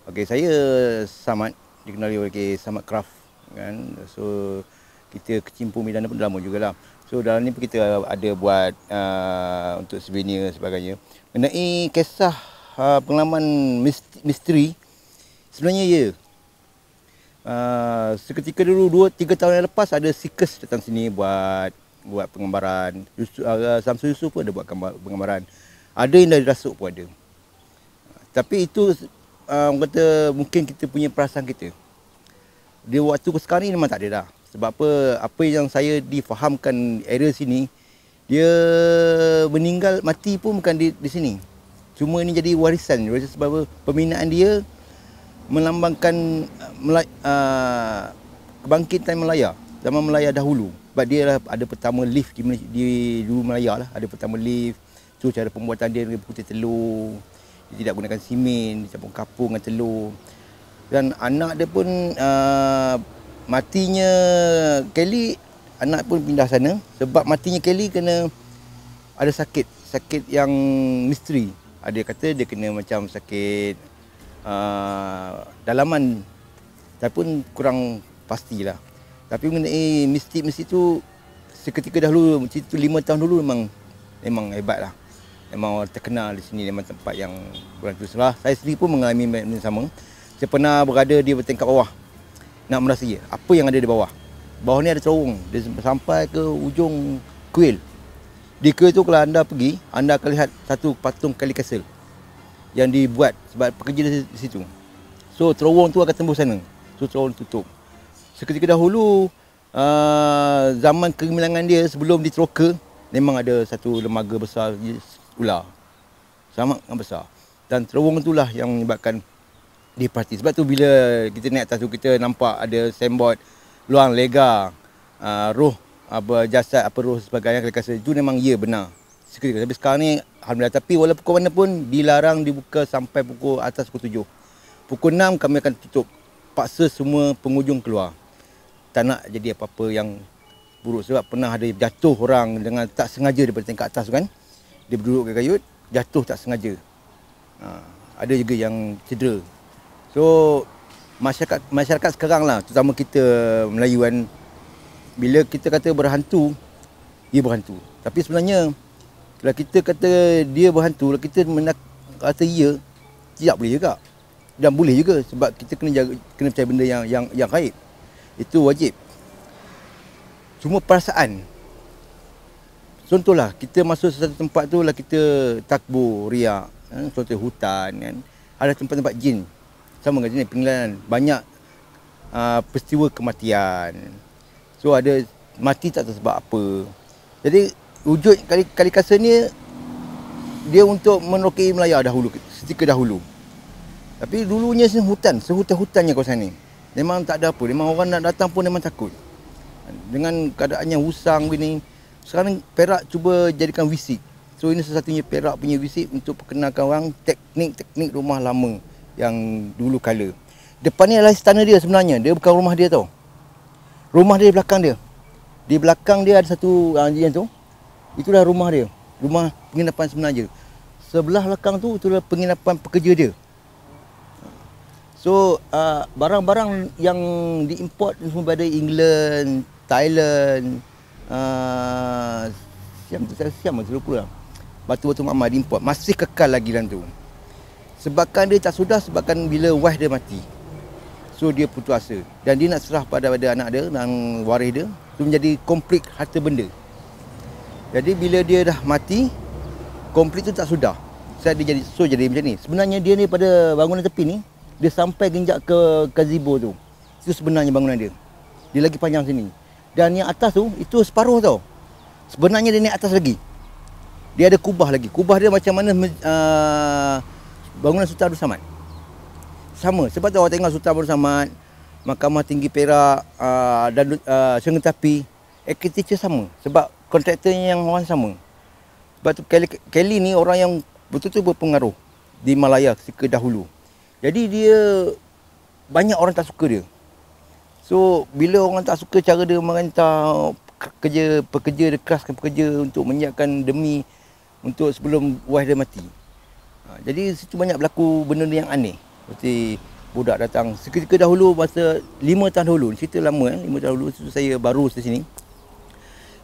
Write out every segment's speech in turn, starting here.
Okey, saya Samad, dikenali oleh Samad Craft kan. So kita kecimpung bidang pun dah lama jugalah. So dalam ni pun kita ada buat untuk souvenir sebagainya. Mengenai kisah pengalaman misteri, sebenarnya ya. Seketika dulu 2-3 tahun yang lepas ada seekers datang sini buat penggambaran. Samsul Yusof pun ada buat penggambaran. Ada yang dari rasuk pun ada. Tapi itu orang kata mungkin kita punya perasaan kita. Dia waktu sekarang ni memang tak ada dah. Sebab apa yang saya difahamkan area sini, dia meninggal mati pun bukan di sini. Cuma ini jadi warisan sebab pembinaan dia melambangkan kebangkitan Melaya, zaman Melaya dahulu. Sebab dia lah ada pertama lift di dulu Melaya lah, ada pertama lift. So cara pembuatan dia dengan putih telur. Dia tidak gunakan simen, dia campur kapur dengan telur. Dan anak dia pun matinya Kelly, anak pun pindah sana. Sebab matinya Kelly kena ada sakit yang misteri. Ada kata dia kena macam sakit dalaman, tapi pun kurang pastilah. Tapi mengenai mistik tu seketika dahulu, cerita 5 tahun dulu memang hebat lah. Memang orang terkenal di sini, memang tempat yang kurang tu salah. Saya sendiri pun mengalami benda sama. Saya pernah berada di tingkat bawah, nak merasai apa yang ada di bawah. Bawah ni ada terowong, dia sampai ke ujung kuil. Di kuil tu kalau anda pergi, anda akan lihat satu patung kali kasel yang dibuat sebab pekerja di situ. So terowong tu akan tembus sana. So terowong tutup. Seketika dahulu zaman kegemilangan dia sebelum diteroka, memang ada satu lembaga besar ular. Sangat besar. Dan terowong itulah yang menyebabkan dia parti. Sebab tu bila kita naik atas tu, kita nampak ada signboard luang lega, roh jasad roh sebagainya kali kasar. Itu memang ya benar. Seketika. Tapi sekarang ni alhamdulillah, tapi walaupun pukul mana pun dilarang dibuka sampai pukul 7. Pukul 6 kami akan tutup. Paksa semua pengunjung keluar. Tak nak jadi apa-apa yang buruk. Sebab pernah ada jatuh orang dengan tak sengaja daripada tingkat atas tu kan. Dia berduduk ke kayut, jatuh tak sengaja. Ada juga yang cedera. So masyarakat sekarang lah, terutama kita Melayu kan, bila kita kata berhantu, dia berhantu. Tapi sebenarnya kalau kita kata dia berhantu, kalau kita kata ya, tidak boleh juga. Dan boleh juga sebab kita kena percaya benda yang gaib. Itu wajib. Cuma perasaan. Contohlah, kita masuk sesuatu tempat tu lah, kita takbur, riak. Contoh hutan kan. Ada tempat-tempat jin. Sama dengan jenis penglihatan. Banyak peristiwa kematian. So ada mati tak tahu sebab apa. Jadi wujud kali kasar ni, dia untuk merokai Melaya dahulu, setika dahulu. Tapi dulunya sehutan-hutannya kawasan ni. Memang tak ada apa. Memang orang nak datang pun memang takut. Dengan keadaannya husang begini. Sekarang Perak cuba jadikan wisik. So ini sesatunya Perak punya wisik untuk perkenalkan orang teknik-teknik rumah lama yang dulu kala. Depan ni adalah istana dia sebenarnya. Dia bukan rumah dia tau. Rumah dia di belakang dia. Di belakang dia ada satu yang tu. Itulah rumah dia. Rumah penginapan sebenarnya. Sebelah belakang tu itulah penginapan pekerja dia. So barang-barang yang diimport semua dari England, Thailand, Siam lupa lah. Batu-batu makmar diimport masih kekal lagi dalam tu. Sebabkan dia tak sudah, sebabkan bila wife dia mati. So dia putus asa dan dia nak serah pada anak dia dan waris dia. Itu menjadi konflik harta benda. Jadi bila dia dah mati, konflik tu tak sudah. Dia jadi macam ni. Sebenarnya dia ni pada bangunan tepi ni, dia sampai genjak ke gazebo tu. Itu sebenarnya bangunan dia. Dia lagi panjang sini. Dan yang atas tu, itu separuh tau. Sebenarnya dia naik atas lagi. Dia ada kubah lagi. Kubah dia macam mana bangunan Sultan Abdul Samad. Sama. Sebab tu awak tengok Sultan Abdul Samad, Mahkamah Tinggi Perak dan Sengketapi, architecture sama. Sebab kontraktornya yang orang sama. Sebab tu Kelly ni orang yang betul-betul berpengaruh di Malaya ketika dahulu. Jadi dia banyak orang tak suka dia. So bila orang tak suka cara dia merantau pekerja dia keraskan pekerja untuk menyiapkan demi untuk sebelum wife dia mati. Jadi situ banyak berlaku benda yang aneh. Seperti budak datang. Seketika dahulu masa 5 tahun dahulu, cerita lama 5 tahun dahulu tu saya baru di sini.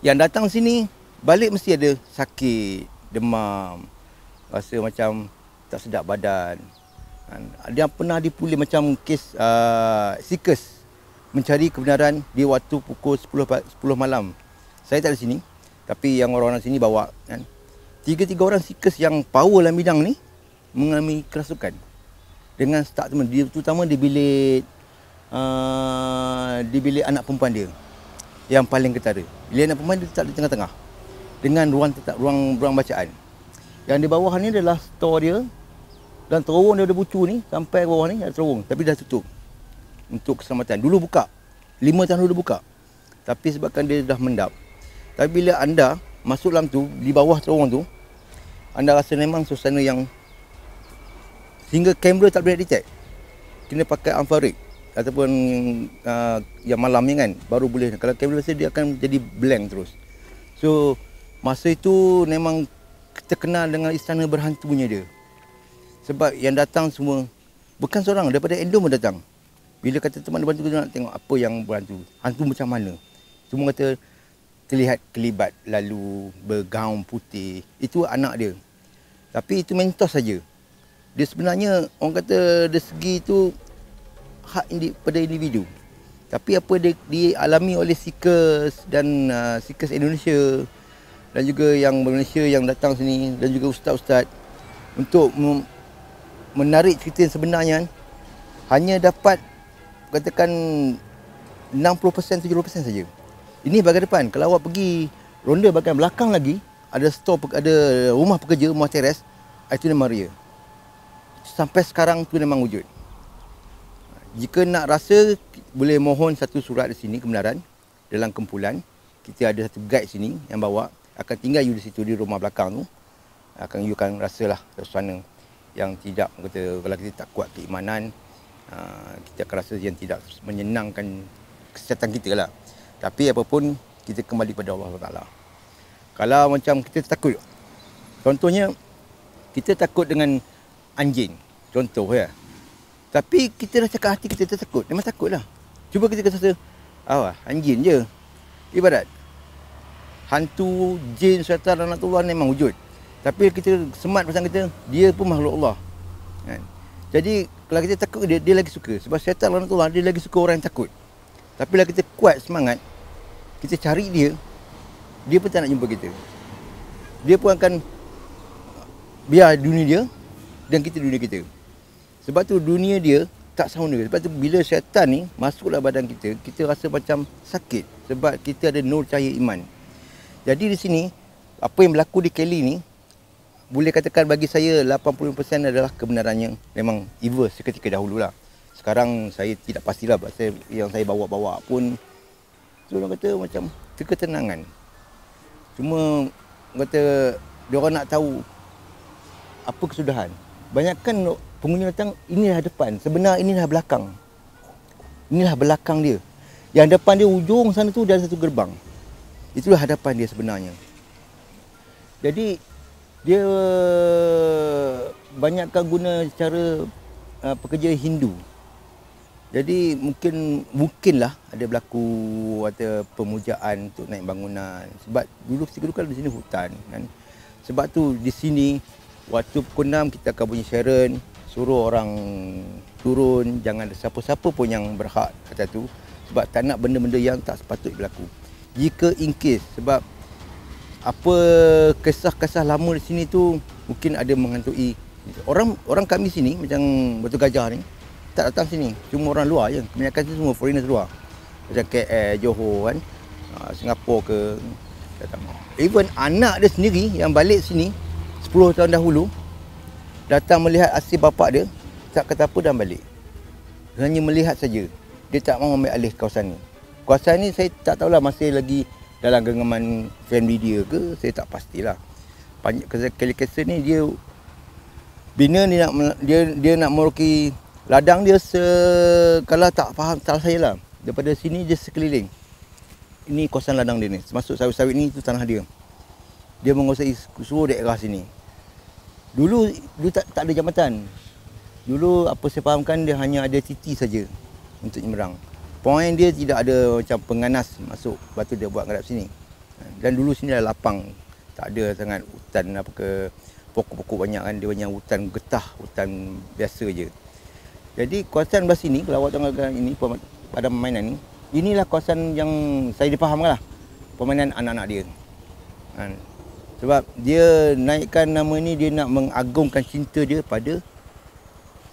Yang datang sini balik mesti ada sakit, demam, rasa macam tak sedap badan. Dia pernah dipulih macam kes sikus mencari kebenaran di waktu pukul 10 malam. Saya tak ada sini, tapi yang orang-orang sini bawa kan. 3 orang sikus yang power dalam bidang ni mengalami kerasukan. Dengan start dia terutama di bilik anak perempuan dia yang paling ketara. Bilik anak perempuan dia letak di tengah-tengah dengan ruang bacaan. Yang di bawah ni adalah store dia dan terowong dia ada bucu ni sampai bawah ni ada terowong tapi dah tutup untuk keselamatan. Dulu buka. 5 tahun dulu buka. Tapi sebabkan dia dah mendap. Tapi bila anda masuk dalam tu, di bawah terowong tu, anda rasa memang suasana yang sehingga kamera tak boleh detect. Kena pakai infrared ataupun yang malam ni kan baru boleh. Kalau kamera biasa dia akan jadi blank terus. So masa itu memang terkenal dengan istana berhantunya dia. Sebab yang datang semua bukan seorang, daripada Endom pun datang. Bila kata teman berhantu, kita nak tengok apa yang berhantu. Hantu macam mana. Semua kata terlihat kelibat lalu bergaun putih. Itu anak dia. Tapi itu mentos saja. Dia sebenarnya orang kata dari segi itu hak pada individu. Tapi apa dialami oleh Seekers dan Seekers Indonesia dan juga yang Malaysia yang datang sini dan juga ustaz-ustaz untuk menarik cerita yang sebenarnya hanya dapat katakan 60% 70% saja. Ini bahagian depan. Kalau awak pergi ronda bahagian belakang lagi ada store, ada rumah pekerja, rumah teres, itu nama Maria. Sampai sekarang tu memang wujud. Jika nak rasa boleh mohon satu surat di sini kebenaran dalam kumpulan. Kita ada satu guide sini yang bawa akan tinggal you di situ di rumah belakang tu. You akan rasalah suasana yang tidak kata kalau kita tak kuat keimanan, kita akan rasa yang tidak menyenangkan kesihatan kita lah. Tapi apapun kita kembali pada Allah Taala. Kalau macam kita takut, contohnya kita takut dengan anjing, contoh ya. Tapi kita dah cakap hati kita takut, memang takutlah. Cuba kita kata anjing je. Ibarat hantu, jin, syaitan, laknatullah memang wujud. Tapi kita semat pasal kita, dia pun makhluk Allah. Kan? Jadi kalau kita takut dia lagi suka. Sebab syaitan, laknatullah, dia lagi suka orang yang takut. Tapi kalau kita kuat semangat, kita cari dia pun tak nak jumpa kita. Dia pun akan biar dunia dia dan kita dunia kita. Sebab tu dunia dia tak sama dia. Sebab tu bila syaitan ni masuk dalam badan kita, kita rasa macam sakit. Sebab kita ada nur cahaya iman. Jadi di sini, apa yang berlaku di Kelly ni, boleh katakan bagi saya 80% adalah kebenarannya memang evil seketika dahulu lah. Sekarang saya tidak pastilah pasal yang saya bawa-bawa pun so orang kata macam ketenangan. Cuma kata diorang nak tahu apa kesudahan. Banyakkan pengunjung datang, inilah depan, sebenarnya inilah belakang. Inilah belakang dia. Yang depan dia ujung sana tu dia ada satu gerbang. Itulah hadapan dia sebenarnya. Jadi dia banyakkan guna cara pekerja Hindu. Jadi mungkinlah ada berlaku ada pemujaan untuk naik bangunan. Sebab ketika dulu kan di sini hutan kan. Sebab tu di sini waktu pukul 6 kita akan bunyi siren, suruh orang turun, jangan ada siapa-siapa pun yang berhak kata tu sebab tak nak benda-benda yang tak sepatutnya berlaku. Jika in case sebab apa kisah-kisah lama di sini tu mungkin ada menghantui orang kami sini macam Batu Gajah ni tak datang sini, cuma orang luar je. Kebanyakan sini semua foreigners luar. Macam KL, Johor kan, Singapura ke datang. Even anak dia sendiri yang balik sini 10 tahun dahulu datang melihat asyik bapak dia, tak kata apa dan balik. Hanya melihat saja. Dia tak mahu ambil alih kawasan ni. Kawasan ni saya tak tahulah masih lagi dalam genggaman family dia ke, saya tak pastilah. Banyak kes ni dia bina dia nak meroki ladang dia kalau tak faham salah saya lah. Daripada sini dia sekeliling. Ini kawasan ladang dia ni. Masuk sawit-sawit ni itu tanah dia. Dia menguasai seluruh daerah sini. Dulu tak ada jambatan. Dulu apa saya fahamkan dia hanya ada titi saja untuk nyeberang. Point dia tidak ada macam penganas masuk, lepas tu dia buat ngadap sini. Dan dulu sini dah lapang, tak ada sangat hutan apa ke, pokok-pokok banyak kan, dia banyak hutan getah, hutan biasa je. Jadi kawasan belah sini, kalau awak tengok ini pada permainan ni, inilah kawasan yang saya difahamkan lah, permainan anak-anak dia. Sebab dia naikkan nama ni, dia nak mengagungkan cinta dia pada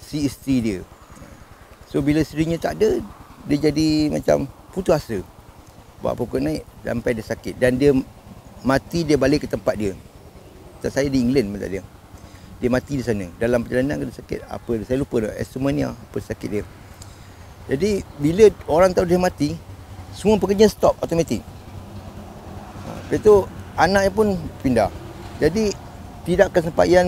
si isteri dia. So bila isterinya tak ada, dia jadi macam putus asa. Buat pokok naik sampai dia sakit. Dan dia mati, dia balik ke tempat dia. Saya di England masa dia. Dia mati di sana. Dalam perjalanan dia sakit apa, saya lupa dah, pneumonia apa sakit dia. Jadi bila orang tahu dia mati, semua pekerja stop automatik. Lepas tu anaknya pun pindah. Jadi tidak kesempayan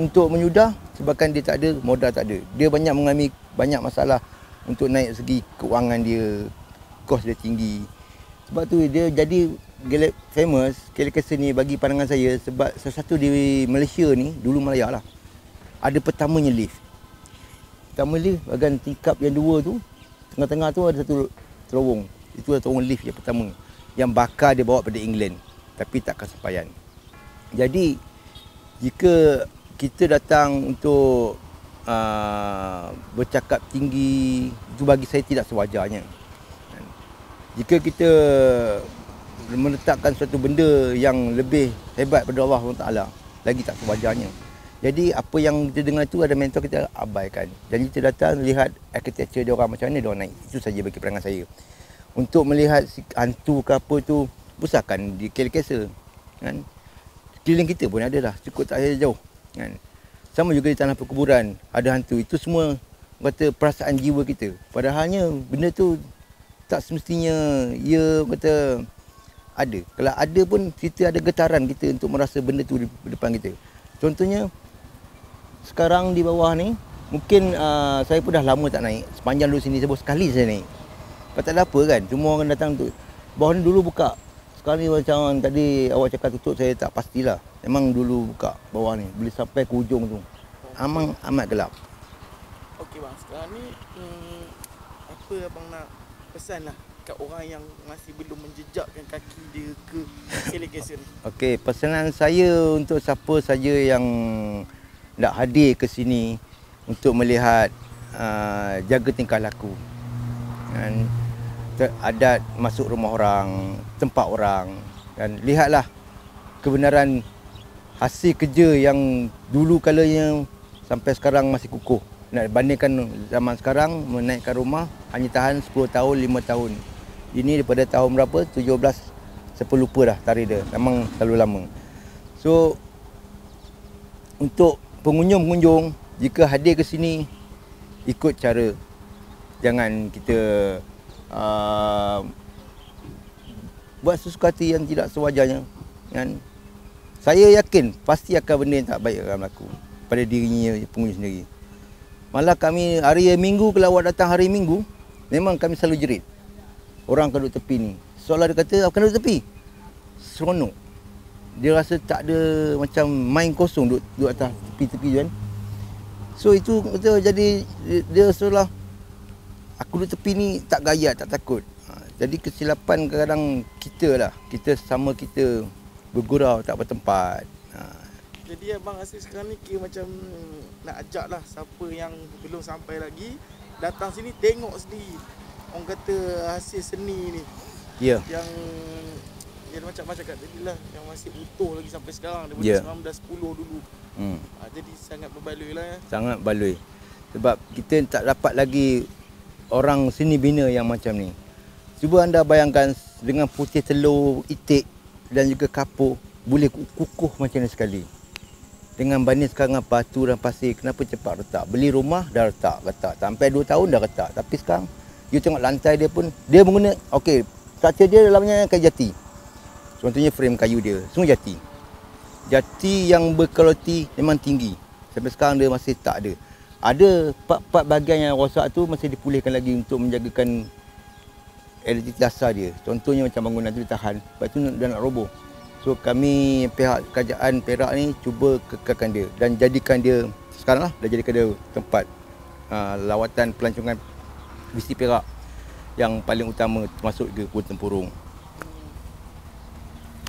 untuk menyudah sebabkan dia tak ada, modal tak ada. Dia banyak mengalami banyak masalah untuk naik segi keuangan dia, kos dia tinggi. Sebab tu dia jadi famous, Kelly ni bagi pandangan saya sebab salah satu di Malaysia ni, dulu Malaya lah, ada pertamanya lift. Pertama lift bahagian tingkap yang dua tu, tengah-tengah tu ada satu terowong. Itu adalah terowong lift yang pertama, yang bakal dia bawa pada England, tapi tak kesampaian. Jadi jika kita datang untuk bercakap tinggi, itu bagi saya tidak sewajarnya. Jika kita meletakkan suatu benda yang lebih hebat pada Allah SWT, lagi tak sewajarnya. Jadi apa yang kita dengar itu ada mentor, kita abaikan. Dan kita datang lihat architecture dia orang macam mana dia orang naik. Itu saja bagi pandangan saya. Untuk melihat hantu ke apa tu, pusatkan di Kelly kan. Keliling kita pun ada dah, cukup tak jauh kan. Sama juga di tanah perkuburan ada hantu. Itu semua kata perasaan jiwa kita. Padahalnya benda tu tak semestinya ia kata ada. Kalau ada pun kita ada getaran kita untuk merasa benda tu di depan kita. Contohnya sekarang di bawah ni mungkin saya pun dah lama tak naik. Sepanjang dulu sini saya baru sekali saya naik. Tak ada apa kan. Semua orang datang tu. Bawah ni dulu buka. Sekarang ni macam tadi awak cakap tutup, saya tak pastilah. Memang dulu buka bawah ni, boleh sampai ke hujung tu. Amang amat gelap. Okey bang, sekarang ni apa abang nak pesan lah kat orang yang masih belum menjejakkan kaki dia ke Kelly ni? Okey, pesanan saya untuk siapa saja yang nak hadir ke sini untuk melihat jaga tingkah laku. Dan adat masuk rumah orang, tempat orang, dan lihatlah kebenaran hasil kerja yang dulu kalanya sampai sekarang masih kukuh. Nak bandingkan zaman sekarang, menaikkan rumah hanya tahan 10 tahun, 5 tahun. Ini daripada tahun berapa? 17, saya pun lupa dah tarikh dia. Memang terlalu lama. So untuk pengunjung-pengunjung, jika hadir ke sini, ikut cara. Jangan kita buat sesuatu yang tidak sewajarnya kan. Saya yakin pasti akan benda yang tak baik akan berlaku pada dirinya pengunjung sendiri. Malah kami hari Minggu, kalau awak datang hari Minggu, memang kami selalu jerit. Orang akan duduk tepi ni. Seolah dia kata, akan duduk tepi. Seronok. Dia rasa tak ada macam main kosong duduk atas tepi-tepi kan. So itu betul, jadi dia seolah aku duduk tepi ni tak gaya, tak takut. Jadi kesilapan kadang-kadang kita lah. Kita sama kita bergurau tak bertempat. Jadi abang rasa sekarang ni kira macam nak ajak lah siapa yang belum sampai lagi datang sini tengok sendiri. Orang kata hasil seni ni. Ya. Yang macam cakap tadi lah, yang masih utuh lagi sampai sekarang daripada 1910 dulu. Jadi sangat berbaloi lah ya. Sangat baloi. Sebab kita tak dapat lagi orang seni bina yang macam ni. Cuba anda bayangkan dengan putih telur, itik dan juga kapur, boleh kukuh macam ni sekali. Dengan banding sekarang batu dan pasir, kenapa cepat retak? Beli rumah dah retak. Sampai 2 tahun dah retak. Tapi sekarang, you tengok lantai dia pun, dia menggunakan, okey, structure dia dalamnya kayu jati. Contohnya frame kayu dia, semua jati. Jati yang berkualiti memang tinggi. Sampai sekarang dia masih tak ada. Ada part-part bahagian yang rosak tu masih dipulihkan lagi untuk menjagakan elektriti dasar dia. Contohnya macam bangunan tu ditahan, lepas tu dia nak roboh. So kami pihak kerajaan Perak ni cuba kekalkan dia dan jadikan dia, sekarang lah dah jadikan dia tempat lawatan pelancongan visi Perak yang paling utama termasuk ke Gua Tempurung.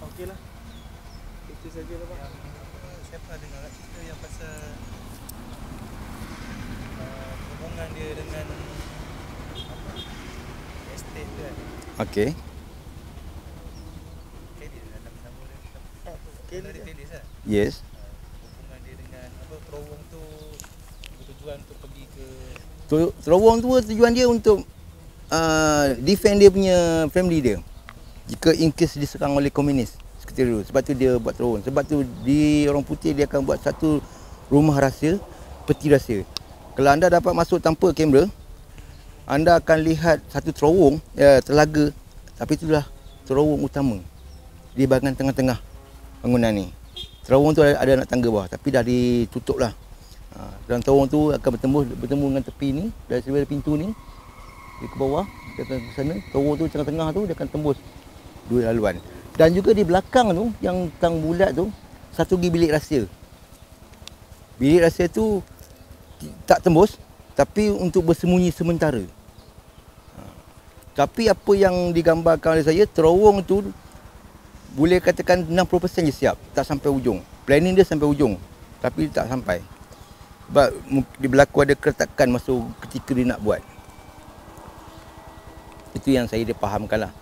Okeylah. Itu sajalah Pak. Yang saya pernah dengar cerita yang pasal hubungan dia dengan apa, estate tu kan. Okey. Kelly lah nama dia. Kelly Dari dia. Telis lah. Yes. Hubungan dia dengan apa, terowong tu bertujuan untuk pergi ke Terowong tu tujuan dia untuk defend dia punya family dia. Jika in case diserang oleh komunis seperti dulu. Sebab tu dia buat terowong. Sebab tu di orang putih dia akan buat satu rumah rahsia, peti rahsia. Kalau anda dapat masuk tanpa kamera, anda akan lihat satu terowong, telaga, tapi itulah terowong utama di bahagian tengah-tengah bangunan ni. Terowong tu ada nak tangga bawah tapi dah ditutup lah. Dan terowong tu akan bertemu dengan tepi ni, dari sebelah pintu ni dia ke bawah, dia akan ke sana. Terowong tu tengah-tengah tu dia akan tembus dua laluan. Dan juga di belakang tu yang tang bulat tu satu lagi bilik rahsia. Bilik rahsia tu tak tembus tapi untuk bersembunyi sementara. Tapi apa yang digambarkan oleh saya, terowong tu boleh katakan 60% je siap, tak sampai ujung. Planning dia sampai ujung tapi tak sampai. Sebab dia berlaku ada keretakan masa ketika dia nak buat. Itu yang saya dia fahamkan lah.